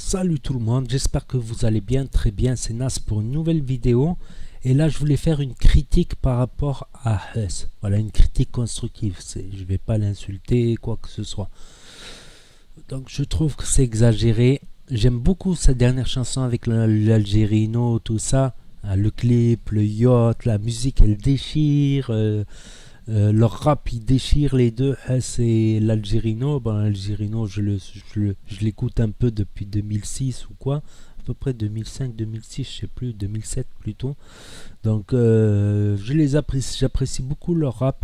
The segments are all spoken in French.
Salut tout le monde, j'espère que vous allez bien, très bien, c'est Nas pour une nouvelle vidéo. Et là je voulais faire une critique par rapport à Huss. Voilà, une critique constructive, je vais pas l'insulter, quoi que ce soit. Donc je trouve que c'est exagéré. J'aime beaucoup sa dernière chanson avec l'Algérino, tout ça. Le clip, le yacht, la musique elle déchire. Leur rap il déchire les deux, Huss et l'Algérino. Bon, l'Algérino je l'écoute un peu depuis 2006 ou quoi, à peu près 2005, 2006, je sais plus, 2007 plutôt. Donc j'apprécie beaucoup leur rap,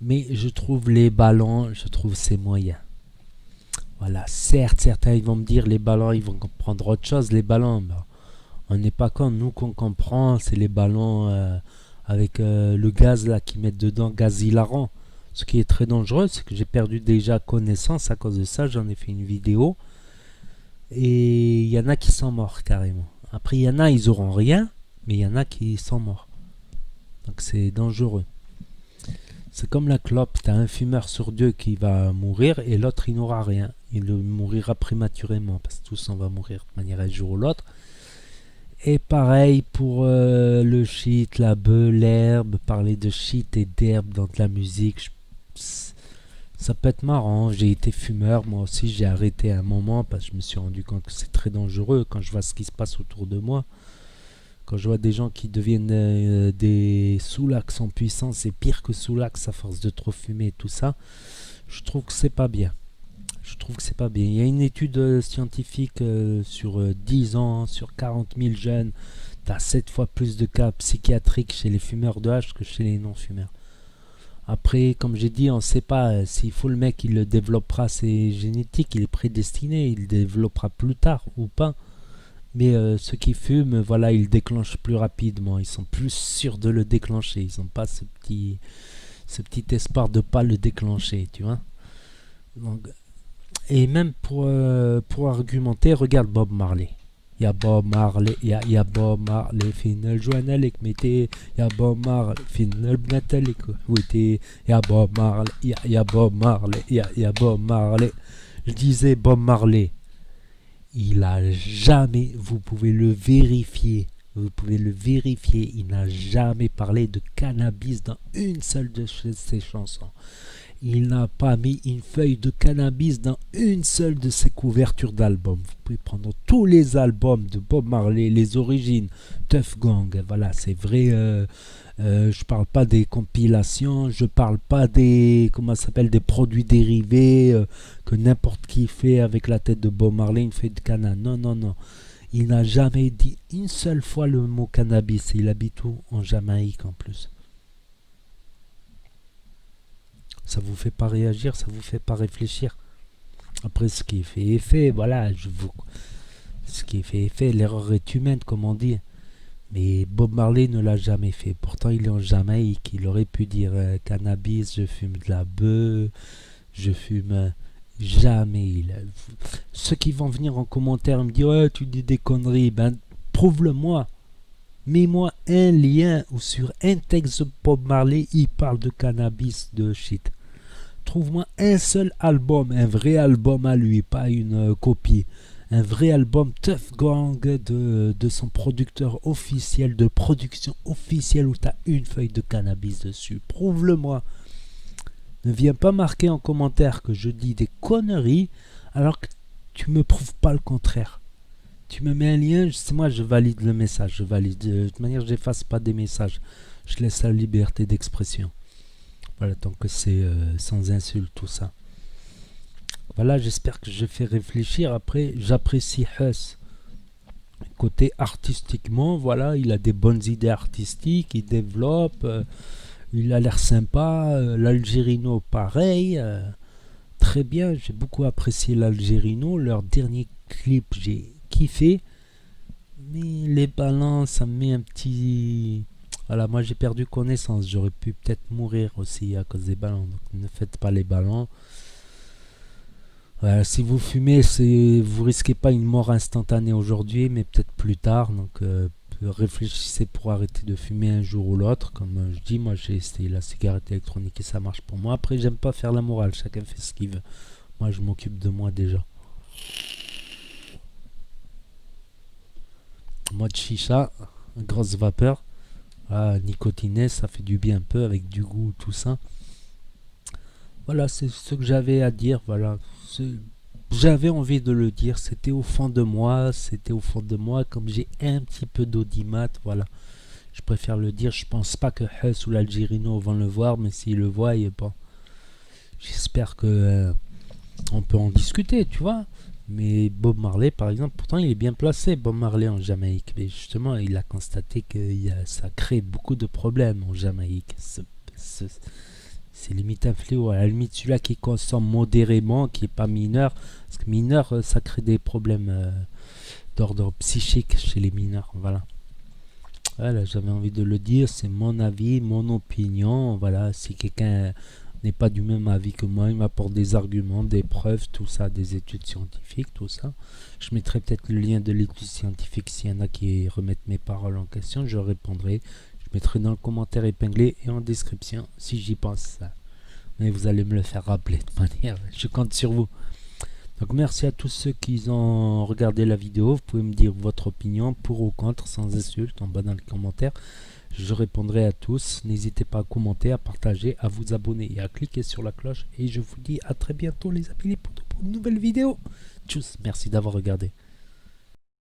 mais je trouve les ballons, je trouve c'est moyen. Voilà, certes, certains ils vont me dire les ballons, ils vont comprendre autre chose, les ballons. Ben, on n'est pas con, nous qu'on comprend, c'est les ballons avec le gaz là qu'ils mettent dedans, gaz hilarant. Ce qui est très dangereux, c'est que j'ai perdu déjà connaissance à cause de ça, j'en ai fait une vidéo. Et il y en a qui sont morts carrément. Après, il y en a, ils auront rien, mais il y en a qui sont morts. Donc c'est dangereux. C'est comme la clope, t'as un fumeur sur deux qui va mourir et l'autre il n'aura rien. Il mourra prématurément parce que tous on va mourir de manière un jour ou l'autre. Et pareil pour le shit, la beuh, l'herbe, parler de shit et d'herbe dans de la musique, ça peut être marrant. J'ai été fumeur, moi aussi j'ai arrêté à un moment parce que je me suis rendu compte que c'est très dangereux quand je vois ce qui se passe autour de moi. Quand je vois des gens qui deviennent des sous-lax en puissance, c'est pire que sous-lax à force de trop fumer et tout ça. Je trouve que c'est pas bien. Je trouve que c'est pas bien. Il y a une étude scientifique sur 10 ans, sur 40 000 jeunes. Tu as 7 fois plus de cas psychiatriques chez les fumeurs de hache que chez les non-fumeurs. Après, comme j'ai dit, on ne sait pas s'il faut le mec, il le développera, c'est génétique, il est prédestiné, il le développera plus tard ou pas. Mais ceux qui fument, voilà, ils le déclenchent plus rapidement, ils sont plus sûrs de le déclencher, ils n'ont pas ce petit espoir de ne pas le déclencher, tu vois. Donc, et même pour argumenter, regarde Bob Marley. Il y a Bob Marley, il y a Bob Marley, fin الجوانا اللي كميتي, il y a Bob Marley, fin البنات اللي كويتي, il y a Bob Marley, il y a Bob Marley, il y a Bob Marley. Je disais Bob Marley, il a jamais, vous pouvez le vérifier, il n'a jamais parlé de cannabis dans une seule de ses chansons. Il n'a pas mis une feuille de cannabis dans une seule de ses couvertures d'albums. Vous pouvez prendre tous les albums de Bob Marley, les origines, Tuff Gang, voilà, c'est vrai. Je parle pas des compilations, je parle pas des, comment ça s'appelle, des produits dérivés que n'importe qui fait avec la tête de Bob Marley, une feuille de cannabis. Non, non, non. Il n'a jamais dit une seule fois le mot cannabis. Il habite où? En Jamaïque en plus. Ça vous fait pas réagir, ça vous fait pas réfléchir. Après, ce qui est fait est fait, voilà, ce qui est fait est fait, l'erreur est humaine, comme on dit. Mais Bob Marley ne l'a jamais fait. Pourtant, il est en Jamaïque, il aurait pu dire cannabis, je fume de la beuh, je fume... jamais. Ceux qui vont venir en commentaire me dire ouais, tu dis des conneries, ben prouve-le-moi. Mets-moi un lien où sur un texte de Bob Marley, il parle de cannabis, de shit. Trouve-moi un seul album, un vrai album à lui, pas une copie. Un vrai album Tuff Gang de son producteur officiel, de production officielle où tu as une feuille de cannabis dessus. Prouve-le-moi. Ne viens pas marquer en commentaire que je dis des conneries alors que tu me prouves pas le contraire. Tu me mets un lien, c'est moi je valide le message, je valide. De toute manière, je n'efface pas des messages. Je laisse la liberté d'expression. Voilà, tant que c'est sans insulte, tout ça. Voilà, j'espère que je fais réfléchir. Après, j'apprécie Huss. Côté artistiquement, voilà, il a des bonnes idées artistiques, il développe, il a l'air sympa. L'Algérino, pareil. Très bien, j'ai beaucoup apprécié l'Algérino. Leur dernier clip, j'ai kiffé. Mais les balances, ça me met un petit... Voilà, moi j'ai perdu connaissance. J'aurais pu peut-être mourir aussi à cause des ballons. Donc ne faites pas les ballons. Voilà, si vous fumez, vous risquez pas une mort instantanée aujourd'hui, mais peut-être plus tard. Donc réfléchissez pour arrêter de fumer un jour ou l'autre. Comme je dis, moi j'ai essayé la cigarette électronique et ça marche pour moi. Après, j'aime pas faire la morale. Chacun fait ce qu'il veut. Moi, je m'occupe de moi déjà. mode chicha, grosse vapeur. Nicotiné, ça fait du bien un peu avec du goût, tout ça. Voilà, c'est ce que j'avais à dire. Voilà, j'avais envie de le dire. C'était au fond de moi. C'était au fond de moi. Comme j'ai un petit peu d'audimat, voilà. Je préfère le dire. Je pense pas que Hess ou l'Algérino vont le voir, mais s'ils le voient, bon, j'espère que on peut en discuter, tu vois. Mais Bob Marley, par exemple, pourtant il est bien placé, Bob Marley en Jamaïque. Mais justement, il a constaté que ça crée beaucoup de problèmes en Jamaïque. C'est limite un fléau. À la limite, celui-là qui consomme modérément, qui n'est pas mineur, parce que mineur, ça crée des problèmes d'ordre psychique chez les mineurs. Voilà. Voilà, j'avais envie de le dire, c'est mon avis, mon opinion. Voilà, si quelqu'un n'est pas du même avis que moi, il m'apporte des arguments, des preuves, tout ça, des études scientifiques, tout ça. Je mettrai peut-être le lien de l'étude scientifique s'il y en a qui remettent mes paroles en question, je répondrai. Je mettrai dans le commentaire épinglé et en description si j'y pense. Mais vous allez me le faire rappeler de manière, je compte sur vous. Donc merci à tous ceux qui ont regardé la vidéo. Vous pouvez me dire votre opinion pour ou contre sans insulte en bas dans les commentaires. Je répondrai à tous. N'hésitez pas à commenter, à partager, à vous abonner et à cliquer sur la cloche. Et je vous dis à très bientôt les amis pour de nouvelles vidéos. Tchuss, merci d'avoir regardé.